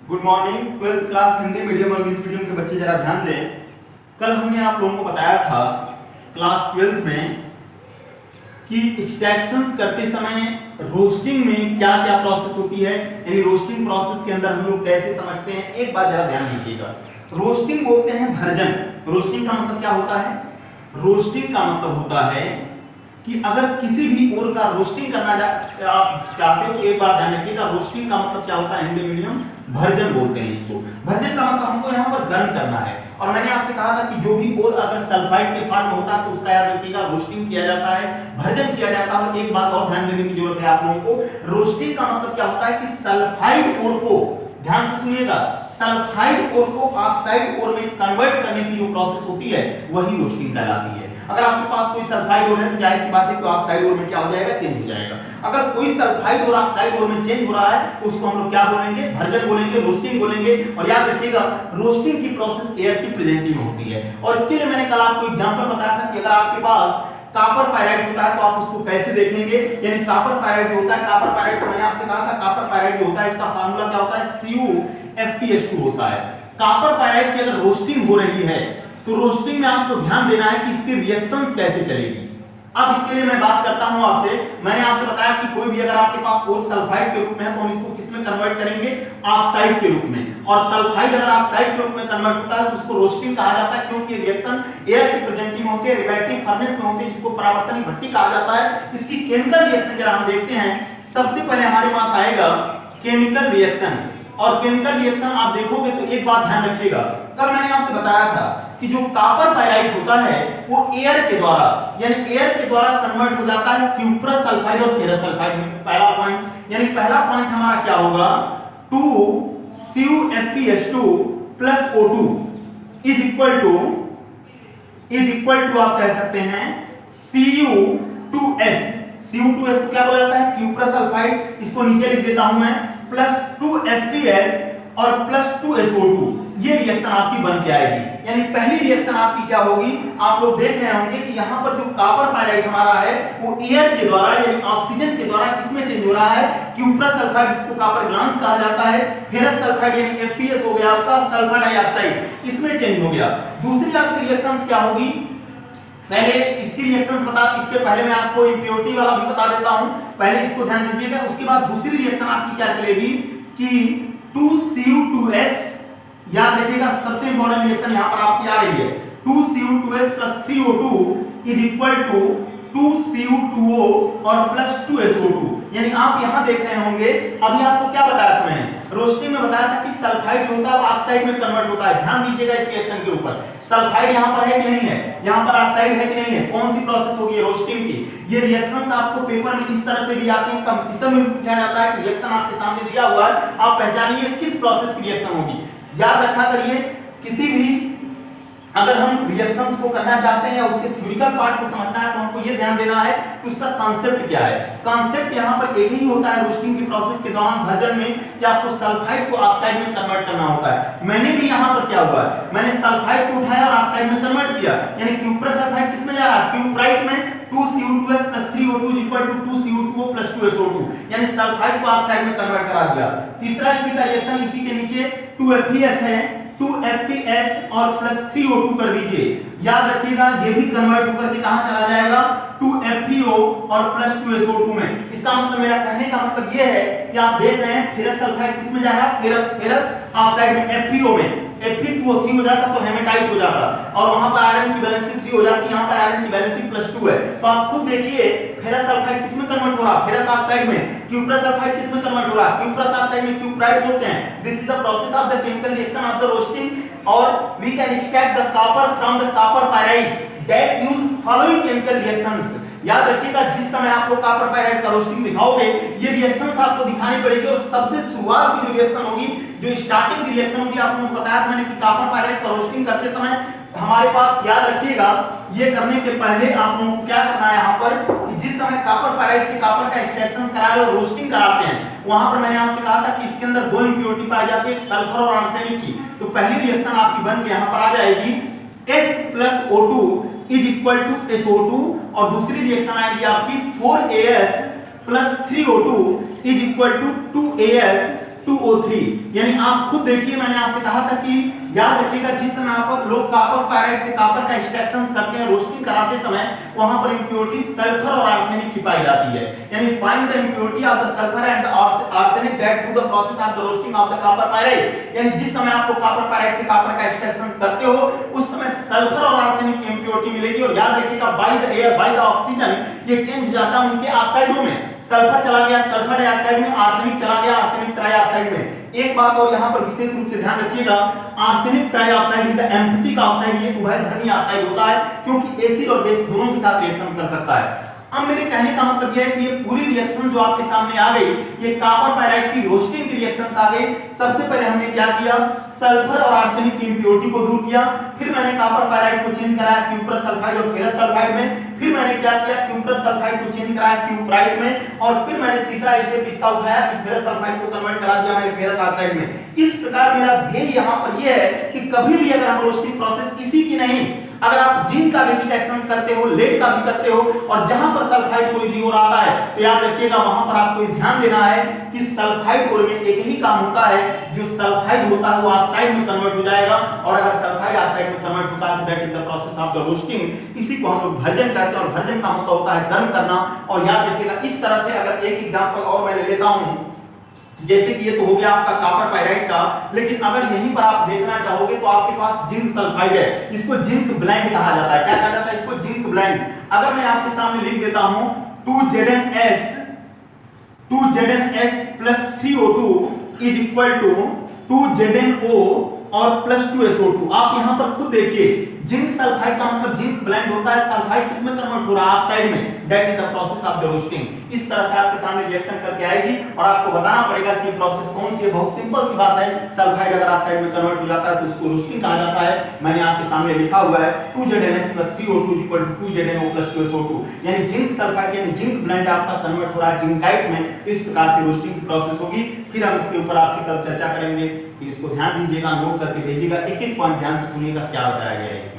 Good morning. 12th class Hindi medium और English medium के बच्चे जरा ध्यान दें। कल हमने आप लोगों को बताया था क्लास 12th में कि एक्सट्रैक्शंस करते समय रोस्टिंग में क्या क्या प्रोसेस होती है, यानी रोस्टिंग प्रोसेस के अंदर हम लोग कैसे समझते हैं। एक बात जरा ध्यान दीजिएगा, रोस्टिंग बोलते हैं भर्जन। रोस्टिंग का मतलब क्या होता है? रोस्टिंग का मतलब होता है कि अगर किसी भी ओर का रोस्टिंग करना आप चाहते हो तो एक बात ध्यान रखिएगा, रोस्टिंग का मतलब क्या होता है हिंदी मीडियम? भर्जन बोलते हैं इसको। भर्जन का मतलब हमको यहाँ पर गर्म करना है। और मैंने आपसे कहा था कि जो भी ओर अगर सल्फाइड के फॉर्म में होता है तो उसका याद रखिएगा रोस्टिंग किया जाता है, भर्जन किया जाता है। एक बात और ध्यान देने की जरूरत है आप लोगों को, रोस्टिंग का मतलब क्या होता है कि सल्फाइड ओर को, ध्यान से सुनिएगा, सल्फाइड ओर को ऑक्साइड ओर में कन्वर्ट करने की जो प्रोसेस होती है वही रोस्टिंग कहलाती है। अगर आपके पास कोई सल्फाइड ओर है तो जाहिर सी बात है कि ऑक्साइड ओर में क्या हो जाएगा? चेंज हो जाएगा। अगर कोई सल्फाइड और ऑक्साइड ओर में चेंज हो रहा है तो उसको हम लोग क्या बोलेंगे? भर्जन बोलेंगे, रोस्टिंग बोलेंगे। और याद रखिएगा रोस्टिंग की प्रोसेस एयर की प्रेजेंटिंग में होती है। और इसके लिए मैंने कल आपको एग्जांपल बताया था कि अगर आपके पास कॉपर पायराइड होता है तो आप उसको कैसे देखेंगे। यानी कॉपर पायराइड होता है, कॉपर पायराइड तो मैंने आपसे कहा था कॉपर पायराइड जो होता है इसका फार्मूला क्या होता है? CuFeS2 होता है। कॉपर पायराइड की अगर रोस्टिंग हो रही है तो रोस्टिंग में आपको ध्यान देना है कि इसकी रिएक्शंस कैसे चलेगी। अब इसके लिए मैं बात करता हूं आपसे, मैंने आपसे बताया कि कोई भी अगर आपके पास और सल्फाइड के रूप में है तो हम इसको किस में कन्वर्ट करेंगे? ऑक्साइड के रूप में। और सल्फाइड अगर ऑक्साइड के रूप में कन्वर्ट होता है तो उसको रोस्टिंग कहा जाता है, क्योंकि रिएक्शन एयर की प्रेजेंटिंग में होती है, रिएक्टिव फर्नेस में होती है, जिसको परावर्तनीय भट्टी कहा जाता है। इसकी केमिकल रिएक्शन जरा हम देखते हैं। सबसे पहले हमारे पास आएगा केमिकल रिएक्शन। और केमिकल रिएक्शन आप देखोगे तो एक बात ध्यान रखिएगा, कल मैंने आपसे बताया था कि जो कॉपर पायराइड होता है वो एयर के द्वारा, यानी एयर के द्वारा कन्वर्ट हो जाता है क्यूप्रस सल्फाइड और फेरस सल्फाइड में। पहला पॉइंट, यानी पहला पॉइंट हमारा क्या होगा? 2CuFeS2 plus O2 is equal to आप कह सकते हैं Cu2S। Cu2S को क्या बोला जाता है? Cuprous sulphide. इसको नीचे लिख देता हूं मैं, प्लस 2FeS और प्लस 2SO2। ये रिएक्शन आपकी बन के आएगी। यानी पहली रिएक्शन आपकी क्या होगी? आप लोग देख रहे होंगे कि यहां पर जो कॉपर पायराइड हमारा है वो एयर के द्वारा यानी ऑक्सीजन के द्वारा किसमें चेंज हो रहा है? क्यूप्रस सल्फाइड, जिसको कॉपर ग्लांस कहा जाता है, फेरस सल्फाइड यानी FeS हो गया आपका, सल्फर डाइऑक्साइड, इसमें चेंज हो गया। दूसरी आपकी रिएक्शंस क्या होगी? पहले इसकी रिएक्शंस बता, इसके पहले मैं आपको इंप्योरिटी वाला भी बता देता हूं, पहले इसको ध्यान दीजिएगा। उसके बाद दूसरी रिएक्शन आपकी क्या चलेगी कि 2Cu2S, याद रखिएगा सबसे इंपॉर्टेंट रिएक्शन यहां पर आपकी आ रही है, 2Cu2S plus 3O2 is equal to 2Cu2O और प्लस 2SO2। यानी आप यहां देख रहे होंगे, अभी आपको क्या बताया था मैंने? रोस्टिंग में बताया था कि सल्फाइड जो होता है वो ऑक्साइड में कन्वर्ट होता है। ध्यान दीजिएगा इस रिएक्शन के ऊपर, सल्फाइड यहां पर है कि नहीं है, यहां पर ऑक्साइड है कि नहीं है, कौन सी प्रोसेस होगी? रोस्टिंग की। ये रिएक्शंस आपको पेपर में इस तरह से भी आती है, कंपटीशन में पूछा जाता है कि रिएक्शन आपके सामने दिया हुआ है, आप पहचानिए किस प्रोसेस की रिएक्शन होगी। याद रखा करिए, किसी भी अगर हम रिएक्शंस को करना चाहते हैं या उसके थ्योरिटिकल पार्ट को समझना है तो हमको ये ध्यान देना है कि उसका कांसेप्ट क्या है। कांसेप्ट यहाँ पर एक ही होता है रोस्टिंग की प्रोसेस के दौरान भर्जन में, कि आपको सल्फाइड को ऑक्साइड में कन्वर्ट करना होता है। मैंने भी यहाँ पर क्या हुआ है, मैंने सल्फाइड को उठाया और ऑक्साइड में कन्वर्ट किया, यानी क्यूप्रस सल्फाइड किस में जा रहा है? क्यूप्राइट में। 2Cu2S plus 3O2 is equal to 2Cu2O plus 2SO2, यानी सल्फाइड को ऑक्साइड में कन्वर्ट करा दिया। तीसरा इसी का रिएक्शन, इसी के नीचे 2FeS है, 2FeS और प्लस 3O2 कर दीजिए। याद रखिएगा ये भी कन्वर्ट होकर के कहां चला जाएगा? 2FeO और प्लस 2SO2 में। इसका मतलब, मेरा कहने का मतलब ये है कि आप देख रहे हैं फेरस सल्फाइड किस में जा रहा है? फेरस ऑक्साइड में, FeO में। Fe2O3 हो जाता तो हेमेटाइट हो जाता और वहां पर आयरन की वैलेंसी 3 हो जाती, यहां पर आयरन की वैलेंसी +2 है। तो आप खुद देखिए फेरस सल्फाइड किस में कन्वर्ट हो रहा है? फेरस ऑक्साइड में। क्यूप्रस सल्फाइड किस में कन्वर्ट हो रहा है? क्यूप्रस ऑक्साइड में, क्यूप्राइट बोलते हैं। This is the process of the chemical reaction of the roasting, और we can extract the copper from the copper pyrite that use following chemical reactions. याद रखिएगा जिस समय आप लोग कॉपर पायराइड का रोस्टिंग दिखाओगे ये रिएक्शंस आपको दिखानी पड़ेगी, और सबसे शुरुआत की जो रिएक्शन होगी, जो स्टार्टिंग की रिएक्शन होगी, आप लोगों को बताया था मैंने कि कॉपर पायराइड का रोस्टिंग करते समय हमारे पास, याद रखिएगा ये करने के पहले आप लोगों को क्या करना है यहाँ पर, कि जिस समय कॉपर पायराइड से कॉपर का एक्सट्रैक्शन करा रहे हो, रोस्टिंग कराते हैं, वहां पर मैंने आपसे कहा था कि इसके अंदर दो इंप्योरिटी पाई जाती है, एक सल्फर और आर्सेनिक की। तो पहली रिएक्शन आपकी बन के यहाँ पर आ जाएगी S plus O2 is equal to SO2, और दूसरी रिएक्शन आएगी आपकी 4AS plus 3O2 is equal to 2AS 2O3। यानी आप खुद देखिए, मैंने आपसे कहा था कि याद रखिएगा जिस समय आप लोग कॉपर पायराइड से कॉपर का एक्सट्रैक्शन करते हैं, रोस्टिंग कराते समय, वहां पर इंप्योरिटी सल्फर और आर्सेनिक की पाई जाती है। यानी find the impurity of the sulphur and arsenic that do the process of the roasting of the copper pyrite. यानी जिस समय आप लोग कॉपर पायराइड से कॉपर का एक्सट्रैक्शन करते हो, उस समय सल्फर और आर्सेनिक की इंप्योरिटी मिलेगी। और याद रखिएगा by the air, by the oxygen, ये चेंज हो जाता है उनके ऑक्साइडों में। सल्फर चला गया सल्फर डाइऑक्साइड में, आर्सेनिक चला गया आर्सेनिक ट्राइऑक्साइड में। एक बात और यहां पर विशेष रूप से ध्यान रखिएगा, arsenic trioxide is the एम्फैटिक oxide, ये उभयधर्मी ऑक्साइड होता है क्योंकि एसिड और बेस दोनों के साथ रिएक्शन कर सकता है। अब मेरे कहने का मतलब यह है कि ये पूरी रिएक्शन जो आपके सामने आ गई, ये कॉपर पायराइड की रोस्टिंग की रिएक्शंस आ गई। सबसे पहले हमने क्या किया, सल्फर और आर्सेनिक की इंप्योरिटी को दूर किया। फिर मैंने कॉपर पायराइड को चेंज कराया क्यूप्रस सल्फाइड और फेरस सल्फाइड में। फिर मैंने क्या किया, क्यूप्रस सल्फाइड को चेंज कराया क्यूप्राइट में। और फिर मैंने तीसरा स्टेप इसका उठाया कि फेरस सल्फाइड को कन्वर्ट करा दिया मैंने फेरस ऑक्साइड में। इस प्रकार मेरा ध्येय यहां पर यह है कि कभी भी अगर हम रोस्टिंग प्रोसेस इसी की नहीं, अगर आप जिंक का भी एक्सट्रैक्शन करते हो, लेड का भी करते हो, और जहां पर सल्फाइड कोई भी और आता है, तो याद रखिएगा वहां पर आपको ध्यान देना है कि सल्फाइड कोर में एक ही काम होता है, जो सल्फाइड होता है वो ऑक्साइड में कन्वर्ट हो जाएगा। और अगर सल्फाइड ऑक्साइड में कन्वर्ट होता है तो that is the process of the roasting. इसी को हम लोग भर्जन कहते हैं, और भर्जन का मतलब होता है गर्म करना। और याद रखिएगा इस तरह से, अगर एक एग्जांपल और मैं लेता हूं, जैसे कि ये तो हो गया आपका कॉपर पायराइड का, लेकिन अगर यहीं पर आप देखना चाहोगे तो आपके पास जिंक सल्फाइड है, इसको जिंक ब्लेंड कहा जाता है। क्या कहा जाता है इसको? Zinc blende. अगर मैं आपके सामने लिख देता हूं 2ZnS plus 3O2 is equal to 2ZnO और प्लस 2SO2। आप यहां पर खुद देखिए, जिंक सल्फाइड का मतलब जिंक ब्लेंड होता है, सल्फाइड किस में कन्वर्ट हो रहा है? ऑक्साइड में। That is the process of the roasting. इस तरह से आपके सामने रिएक्शन करके आएगी और आपको बताना पड़ेगा कि प्रोसेस कौन सी है। बहुत सिंपल सी बात है, सल्फाइड अगर ऑक्साइड में कन्वर्ट हो जाता है तो उसको रोस्टिंग कहा जाता है। मैंने आपके सामने लिखा हुआ है 2ZnS plus 3O2 equal to 2ZnO plus 2SO2। यानी जिंक सल्फाइड यानी जिंक ब्लेंड आपका कन्वर्ट हो रहा है जिंकाइट में। तो इस प्रकार से रोस्टिंग की प्रोसेस होगी। फिर हम इसके ऊपर आपसे कल चर्चा करेंगे। इसको ध्यान दीजिएगा, नोट करके भेजिएगा, एक एक पॉइंट ध्यान से सुनिएगा क्या बताया गया है।